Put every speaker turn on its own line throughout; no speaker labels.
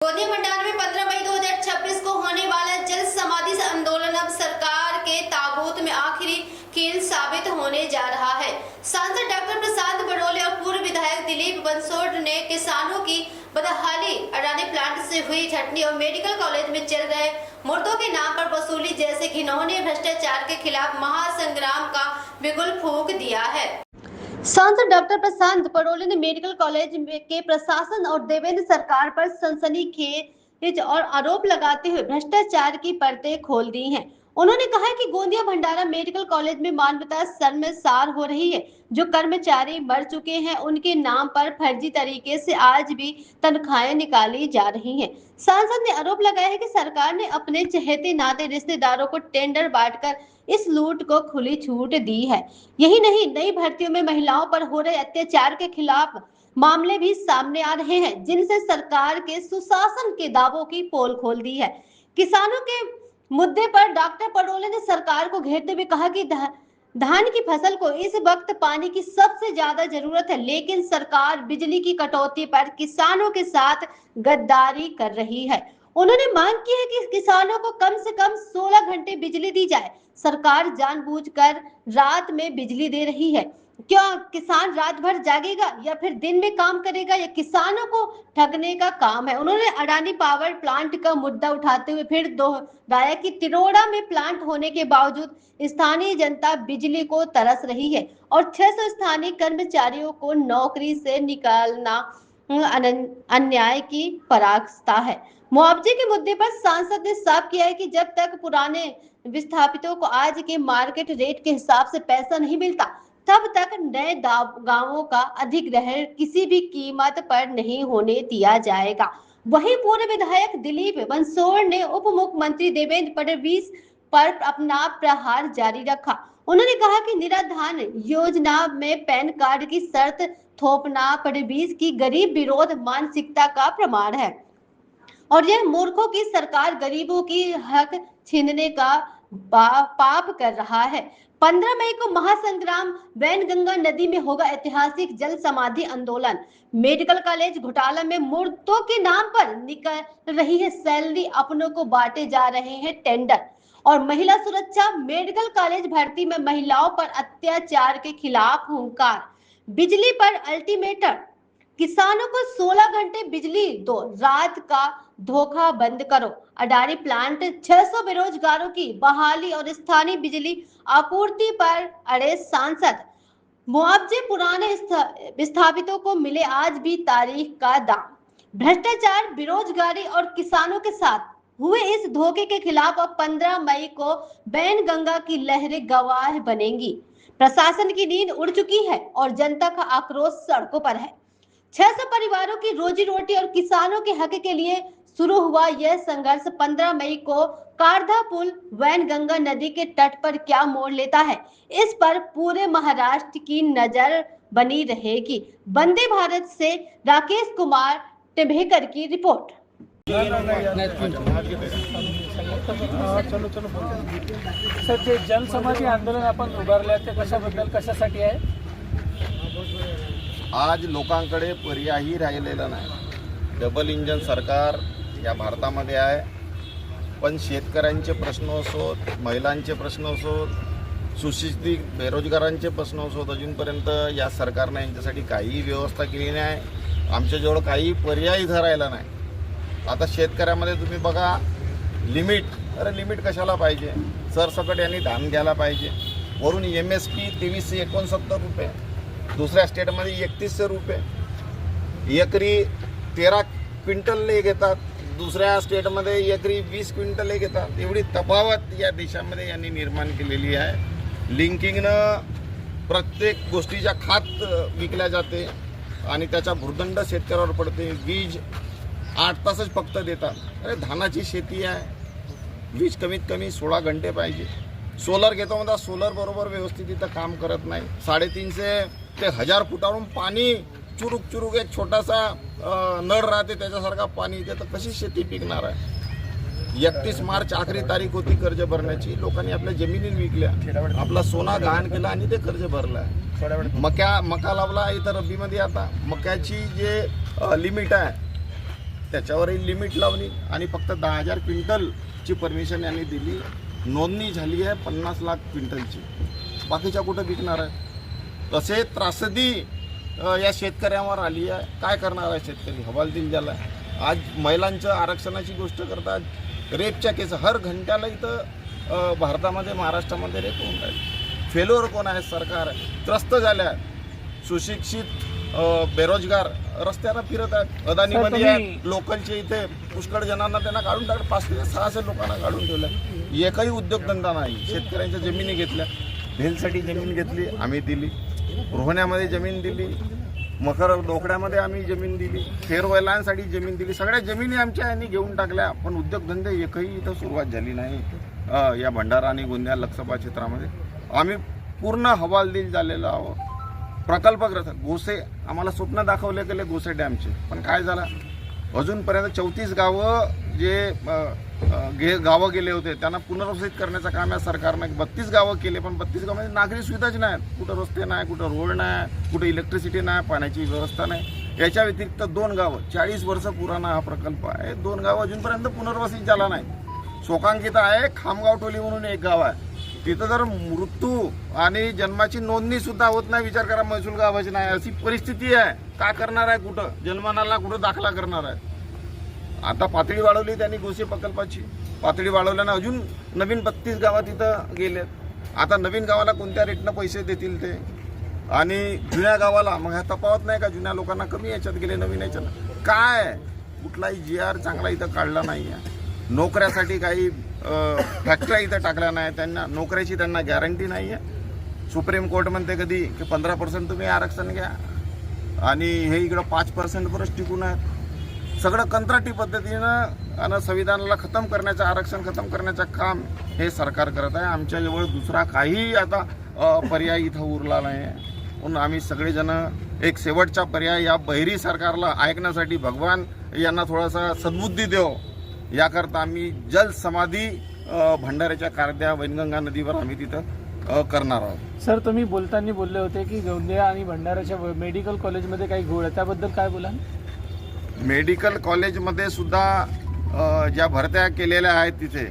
गोंदिया मंडल में 15 मई 2026 को होने वाला जल समाधि आंदोलन अब सरकार के ताबूत में आखिरी कील साबित होने जा रहा है। सांसद डॉक्टर प्रशांत बड़ोले और पूर्व विधायक दिलीप बंसोड़ ने किसानों की बदहाली, अडानी प्लांट से हुई छटनी और मेडिकल कॉलेज में चल रहे मुर्दों के नाम पर वसूली जैसे घिनौने भ्रष्टाचार के खिलाफ महासंग्राम का बिगुल फूंक दिया है। सांसद डॉक्टर प्रशांत बड़ोले ने मेडिकल कॉलेज के प्रशासन और देवेंद्र सरकार पर सनसनीखेज और आरोप लगाते हुए भ्रष्टाचार की परतें खोल दी हैं। उन्होंने कहा कि गोंदिया भंडारा मेडिकल कॉलेज में मानवता शर्मसार हो रही है। जो कर्मचारी मर चुके हैं उनके नाम पर फर्जी तरीके से आज भी तनख्वाहें निकाली जा रही हैं। सांसद ने आरोप लगाया है कि सरकार ने अपने चहेते नाते रिश्तेदारों को टेंडर बांटकर इस लूट को खुली छूट दी है। यही नहीं, नई भर्तियों में महिलाओं पर हो रहे अत्याचार के खिलाफ मामले भी सामने आ रहे हैं, जिनसे सरकार के सुशासन के दावों की पोल खोल दी है। किसानों के मुद्दे पर डॉक्टर पड़ोले ने सरकार को घेरते हुए कहा कि धान की फसल को इस वक्त पानी की सबसे ज्यादा जरूरत है, लेकिन सरकार बिजली की कटौती पर किसानों के साथ गद्दारी कर रही है। उन्होंने मांग की है कि किसानों को कम से कम 16 घंटे बिजली दी जाए। सरकार जानबूझकर रात में बिजली दे रही है। क्या किसान रात भर जागेगा या फिर दिन में काम करेगा? या किसानों को ठगने का काम है। उन्होंने अडानी पावर प्लांट का मुद्दा उठाते हुए फिर दोहराया कि तिरोड़ा में प्लांट होने के बावजूद स्थानीय जनता बिजली को तरस रही है और 600 स्थानीय कर्मचारियों को नौकरी से निकालना अन्याय की पराकाष्ठा है। मुआवजे के मुद्दे पर सांसद ने साफ किया है कि जब तक पुराने विस्थापितों को आज के मार्केट रेट के हिसाब से पैसा नहीं मिलता, तब तक नए गांवों का अधिग्रहण किसी भी कीमत पर नहीं होने दिया जाएगा। वहीं पूर्व विधायक दिलीप बंसोड़ ने उप मुख्यमंत्री देवेंद्र फडणवीस पर अपना प्रहार जारी रखा। उन्होंने कहा कि निराधार योजना में पैन कार्ड की शर्त थोपना फडणवीस की गरीब विरोध मानसिकता का प्रमाण है और यह मूर्खों की सरकार गरीबों की हक छीनने का पाप कर रहा है। 15 मई को महासंग्राम वैनगंगा नदी में होगा ऐतिहासिक जल समाधि आंदोलन। मेडिकल कॉलेज घोटाला में मुर्दों के नाम पर निकल रही है सैलरी, अपनों को बांटे जा रहे हैं टेंडर। और महिला सुरक्षा, मेडिकल कॉलेज भर्ती में महिलाओं पर अत्याचार के खिलाफ हुंकार। बिजली पर अल्टीमेटम, किसानों को 16 घंटे बिजली दो, रात का धोखा बंद करो। अडानी प्लांट, 600 बेरोजगारों की बहाली और स्थानीय बिजली आपूर्ति पर अड़े सांसद। मुआवजे पुराने विस्थापितों को मिले आज भी तारीख का दाम। भ्रष्टाचार, बेरोजगारी और किसानों के साथ हुए इस धोखे के खिलाफ अब 15 मई को वैनगंगा की लहरें गवाह बनेंगी। प्रशासन की नींद उड़ चुकी है और जनता का आक्रोश सड़कों पर है। 600 परिवारों की रोजी रोटी और किसानों के हक के लिए शुरू हुआ यह संघर्ष 15 मई को कारधा पुल वैनगंगा नदी के तट पर क्या मोड़ लेता है, इस पर पूरे महाराष्ट्र की नजर बनी रहेगी। वंदे भारत से राकेश कुमार टिभेकर की रिपोर्ट।
सर, जे जल समाधी आंदोलन आपण उभारले ते कशाबद्दल, कशासाठी आहे?
आज लोकांकडे पर्यायही राहिलेला नाही। डबल इंजन सरकार या भारतामध्ये आहे, पण शेतकऱ्यांचे प्रश्न असोत, महिलांचे प्रश्न असोत, सुशिक्षित बेरोजगारांचे प्रश्न असोत, अजूनपर्यंत या सरकारने यांच्यासाठी काही व्यवस्था केली नाही। आमच्याजवळ काही पर्याय धरायला नाही। आता शेतकऱ्यामध्ये तुम्ही बघा, लिमिट, अरे लिमिट कशाला पाहिजे? सरसकट यांनी धान घ्यायला पाहिजे। वरून MSP 2369 रुपये, दुसऱ्या स्टेटमध्ये 3100 रुपये, एकरी 13 क्विंटल घेतात, दुसऱ्या स्टेटमध्ये एकरी 20 क्विंटल घेतात। एवढी तफावत या देशामध्ये यांनी निर्माण केलेली आहे। लिंकिंगनं प्रत्येक गोष्टीच्या खात विकल्या जाते आणि त्याचा भुर्दंड शेतकऱ्यावर पडते। वीज 8 तासच फक्त देतात। अरे धानाची शेती आहे, वीज कमीत कमी 16 घंटे पाहिजे। सोलर घेतो म्हणता, सोलर बरोबर व्यवस्थित इथं काम करत नाही। 350 ते 1000 फुटावरून पाणी चुरुक चुरुक एक छोटासा नळ राहते त्याच्यासारखा पाणी इथे, तर कशी शेती पिकणार आहे? 31 मार्च आखरी तारीख होती कर्ज भरण्याची। लोकांनी आपल्या जमिनी विकल्या, आपला सोना गहाण केला आणि ते कर्ज भरलं। मका लावला इथं रब्बीमध्ये। आता मक्याची जे लिमिट आहे त्याच्यावरही लिमिट लावली आणि फक्त 10,000 क्विंटलची परमिशन यांनी दिली. नोंदणी झाली आहे 50 लाख क्विंटलची. बाकीच्या कुठं विकणार आहे? तसे त्रासदी या शेतकऱ्यांवर आली आहे. काय करणार आहे शेतकरी? हवालदिल झाला. आज महिलांच्या आरक्षणाची गोष्ट करतात. रेपच्या केस हर घंट्याला इथं भारतामध्ये महाराष्ट्रामध्ये रेप होऊन राहिले. फेल्युअर कोण आहे? सरकार आहे. त्रस्त झाल्या. सुशिक्षित बेरोजगार रस्त्यानं फिरत आहेत. अदानीमध्ये आहेत. लोकलचे इथे पुष्कळ जणांना त्यांना काढून टाकलं. 500 ते 600 लोकांना काढून ठेवलं. एकही उद्योगधंदा नाही. शेतकऱ्यांच्या जमिनी घेतल्या. भेलसाठी जमीन घेतली, आम्ही दिली. रोहण्यामध्ये जमीन दिली. मकर डोकड्यामध्ये आम्ही जमीन दिली. फेरवैलांसाठी जमीन दिली. सगळ्या जमिनी आमच्या यांनी घेऊन टाकल्या. पण उद्योगधंदे एकही इथं सुरुवात झाली नाही. या भंडारा आणि गोंदिया लोकसभा क्षेत्रामध्ये आम्ही पूर्ण हवालदिल झालेलो आहोत. प्रकल्पग्रस्त गोसे आम्हाला स्वप्न दाखवले गेले गोसे डॅमचे, पण काय झालं? अजूनपर्यंत 34 गावं जे गावं गेले होते त्यांना पुनर्वसित करण्याचं काम या सरकारनं 32 गावं केले. पण 32 गावामध्ये नागरी सुविधाच नाहीत. कुठं रस्ते नाही, कुठं रोड नाही, कुठं इलेक्ट्रिसिटी नाही, पाण्याची व्यवस्था नाही. याच्या व्यतिरिक्त 2 गावं 40 वर्ष पुराणा हा प्रकल्प आहे. 2 गावं अजूनपर्यंत पुनर्वसित झाला नाही. शोकांकित आहे. खामगाव टोली म्हणून एक गाव आहे. तिथं जर मृत्यू आणि जन्माची नोंदणी सुद्धा होत नाही. विचार करा, महसूल गावाची नाही. अशी परिस्थिती आहे. काय करणार आहे? कुठं जन्मानाला कुठं दाखला करणार आहे? आता पातळी वाढवली त्यांनी गोसे प्रकल्पाची. पातळी वाढवल्यानं अजून नवीन 32 गावात तिथं गेलेत. आता नवीन गावाला कोणत्या रेटनं पैसे देतील ते? आणि जुन्या गावाला मग ह्या तफावत नाही का? जुन्या लोकांना कमी याच्यात गेले, नवीन याच्यात काय? कुठलाही GR चांगला इथं काढला नाही आहे. नोकऱ्यासाठी काही फॅक्टऱ्या इथं टाकल्या नाही. त्यांना नोकऱ्याची त्यांना गॅरंटी नाही आहे. सुप्रीम कोर्ट म्हणते कधी की 15% तुम्ही आरक्षण घ्या आणि हे इकडं 5%वरच टिकून आहेत. सगळं कंत्राटी पद्धतीनं आणि संविधानाला खतम करण्याचं, आरक्षण खतम करण्याचं काम हे सरकार करत आहे. आमच्याजवळ दुसरा काही आता पर्याय इथं उरला नाही आहे. म्हणून आम्ही सगळेजण एक शेवटचा पर्याय या बहिरी सरकारला ऐकण्यासाठी भगवान यांना थोडासा सद्बुद्धी देव याकरता आम्ही जल समाधी भंडाऱ्याच्या कारद्या वैनगंगा नदीवर आम्ही तिथं करणार आहोत.
सर, तुम्ही बोलताना बोलले होते की गोंदिया आणि भंडाऱ्याच्या मेडिकल कॉलेजमध्ये काही घोळ आहे, त्याबद्दल काय बोला?
मेडिकल कॉलेजमध्ये सुद्धा ज्या भरत्या केलेल्या आहेत तिथे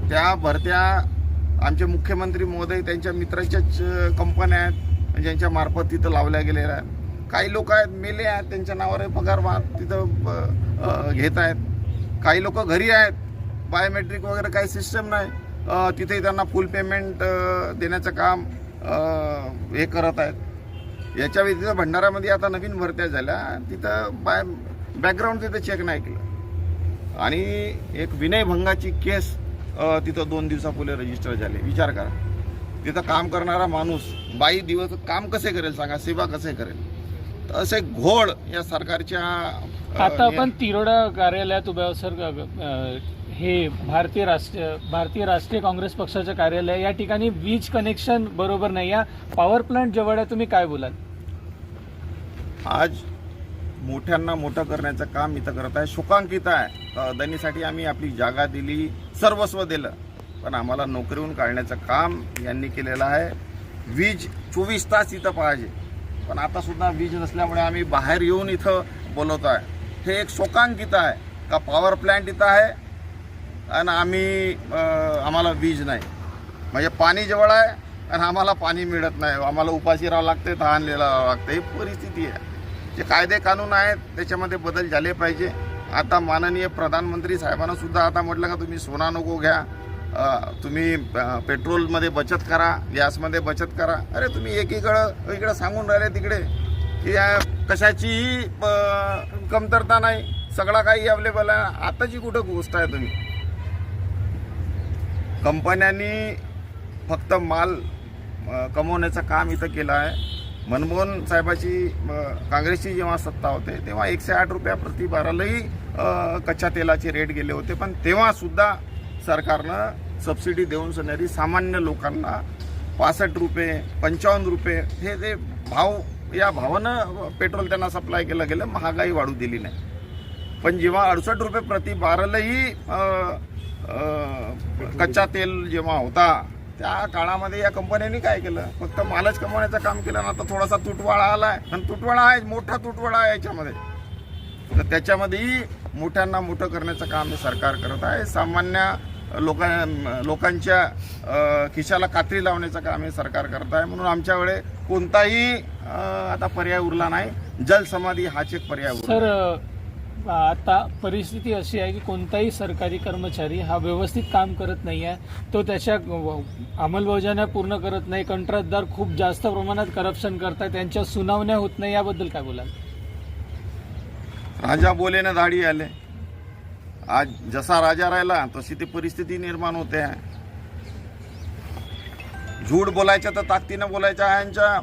त्या भरत्या आमचे मुख्यमंत्री महोदय त्यांच्या मित्राच्याच कंपन्या आहेत ज्यांच्या मार्फत तिथं लावल्या गेलेल्या आहेत. काही लोक आहेत मेले आहेत, त्यांच्या नावावर पगार तिथं घेत आहेत. काही लोक घरी आहेत, बायोमेट्रिक वगैरे काही सिस्टम नाही, तिथे त्यांना फुल पेमेंट देण्याचं काम हे करत आहेत. याच्या व्यतिरिक्त भंडारामध्ये आता नवीन भरत्या झाल्या, तिथं बॅकग्राऊंड तिथं चेक नाही केलं आणि एक विनयभंगाची केस तिथं 2 दिवसापूर्वी रजिस्टर झाले. विचार करा, तिथं काम करणारा माणूस बाई दिवस काम कसे करेल सांगा, सेवा कसे करेल? तर असे घोळ या सरकारच्या.
आता आपण तिरोडा कार्यालयात उभ्या आहोत सर. हे भारतीय राष्ट्रीय काँग्रेस पक्षाचं कार्यालय, या ठिकाणी वीज कनेक्शन बरोबर नाही. या पॉवर प्लांट जवळ आहे, तुम्ही काय बोलाल?
आज मोठ्यांना मोठं करण्याचं काम इथं करत आहे. शोकांकित आहे. अदानीसाठी आम्ही आपली जागा दिली, सर्वस्व दिलं, पण आम्हाला नोकरीहून काढण्याचं काम यांनी केलेलं आहे. वीज 24 तास इथं पाहिजे, पण आता सुद्धा वीज नसल्यामुळे आम्ही बाहेर येऊन इथं बोलवतो आहे. हे एक शोकांकित आहे का पॉवर प्लॅन्ट इथं आहे आणि आम्हाला वीज नाही. म्हणजे पाणी जवळ आहे आणि आम्हाला पाणी मिळत नाही. आम्हाला उपाशी राहावं लागते, तहानलेलं राहावं लागतं. ही परिस्थिती आहे. जे कायदे कानून आहेत त्याच्यामध्ये बदल झाले पाहिजे. आता माननीय प्रधानमंत्री साहेबांना सुद्धा आता म्हटलं का तुम्ही सोना नको घ्या, तुम्ही पेट्रोलमध्ये बचत करा, गॅसमध्ये बचत करा. अरे तुम्ही इकडं सांगून राहिले तिकडे की कशाचीही कमतरता नाही, सगळा काही अवेलेबल आहे. आताची कुठं गोष्ट आहे? तुम्ही कंपन्यांनी फक्त माल कमवण्याचं काम इथं केलं आहे. मनमोहन साहेबाची काँग्रेसची जेव्हा सत्ता होते तेव्हा 108 रुपया प्रति बॅरलही कच्च्या तेलाचे रेट गेले होते, पण तेव्हासुद्धा सरकारनं सबसिडी देऊन सणारी सामान्य लोकांना 65 रुपये 55 रुपये हे जे भाव, या भावानं पेट्रोल त्यांना सप्लाय केलं गेलं. महागाई वाढू दिली नाही. पण जेव्हा 68 रुपये प्रति बॅरलही कच्चा तेल जेव्हा होता त्या काळामध्ये या कंपन्यांनी काय केलं? फक्त मालच कमवण्याचं काम केलं. ना आता थोडासा तुटवाळा आला आहे, आणि तुटवाळा आहे, मोठा तुटवाळा आहे याच्यामध्ये. तर त्याच्यामध्येही मोठ्यांना मोठं करण्याचं काम हे सरकार करत आहे. सामान्य लोकांच्या खिशाला कात्री लावण्याचं काम हे सरकार करत आहे. म्हणून आमच्याकडे कोणताही आता पर्याय उरला नाही. जलसमाधी हाच एक पर्याय उरला.
सर, आता परिस्थिती अशी आहे की कोणताही सरकारी कर्मचारी हा व्यवस्थित काम करत नाही आहे. तो त्याच्या अंमलबजावण्या पूर्ण करत नाही. कंत्राटदार खूप जास्त प्रमाणात करप्शन करतात. त्यांच्या सुनावण्या होत नाही. याबद्दल काय बोलाल?
राजा बोले ना दाढी आले. आज जसा राजा राहिला तशी ती परिस्थिती निर्माण होते आहे. झूट बोलायचं तर ताकदीनं बोलायचं आहे, यांच्या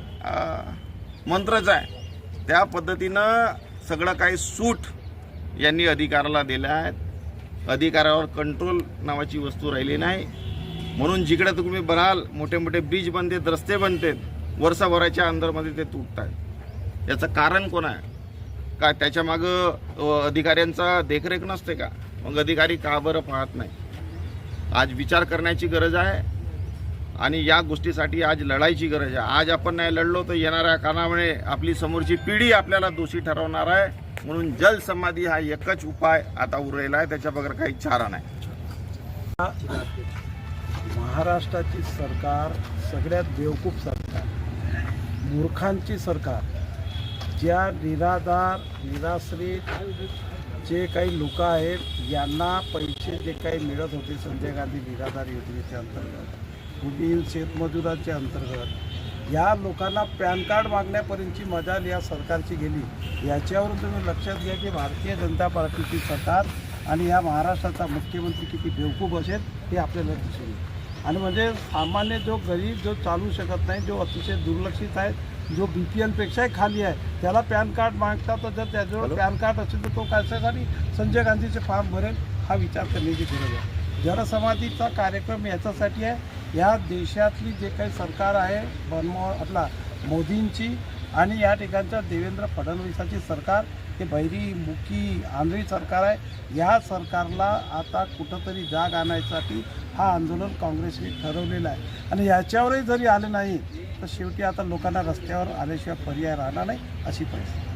मंत्रच आहे. त्या पद्धतीनं सगळं काही सूट यांनी अधिकाराला दिल्या आहेत. अधिकारावर कंट्रोल नावाची वस्तू राहिली नाही. म्हणून जिकडे तुम्ही बघाल मोठे मोठे ब्रिज बनतात, रस्ते बनतात, वर्षभराच्या अंदरमध्ये ते तुटत आहेत. याचं कारण कोण आहे? का त्याच्या मागं अधिकाऱ्यांचा देखरेख नसते का? मग अधिकारी का बरं पाहत नाही? आज विचार करण्याची गरज आहे आणि या गोष्टीसाठी आज लढायची गरज आहे. आज आपण नाही लढलो तर येणाऱ्या काळामध्ये आपली समोरची पिढी आपल्याला दोषी ठरवणार आहे. म्हणून जलसमाधी हा एकच उपाय आता उरलेला आहे. त्याच्या बगैर काही चारा नाही.
महाराष्ट्राची सरकार सगळ्यात बेवकूफ सरकार, मूर्खांची सरकार. ज्या निराधार निराश्रित जे काही लोक आहेत यांना पैसे जे काही मिळत होते संजय गांधी निराधार योजनेच्या अंतर्गत, भूमिहीन शेतमजुरांच्या अंतर्गत, या लोकांना पॅन कार्ड मागण्यापर्यंतची मजाल या सरकारची गेली. याच्यावरून तुम्ही लक्षात घ्या की भारतीय जनता पार्टीची सरकार आणि या महाराष्ट्राचा मुख्यमंत्री किती बेवकूफ असेल हे आपल्याला दिसेल. आणि म्हणजे सामान्य जो गरीब जो चालू शकत नाही, जो अतिशय दुर्लक्षित आहे, जो BPL पेक्षाही खाली आहे, त्याला पॅन कार्ड मागतात. तर जर त्याच्यावर पॅन कार्ड असेल तर तो कशासाठी संजय गांधीचे फॉर्म भरेल हा विचार करण्याची गरज आहे. जलसमाधीचा कार्यक्रम याच्यासाठी आहे. या देशातली जे काही सरकार आहे आपला मोदींची आणि या ठिकाणच्या देवेंद्र फडणवीसाची सरकार हे बहिरी मुकी आंधळी सरकार आहे. या सरकारला आता कुठंतरी जाग आणण्यासाठी हा आंदोलन काँग्रेसने ठरवलेलं आहे. आणि याच्यावरही जरी आले नाही तर शेवटी आता लोकांना रस्त्यावर आल्याशिवाय पर्याय राहणार नाही अशी परिस्थिती.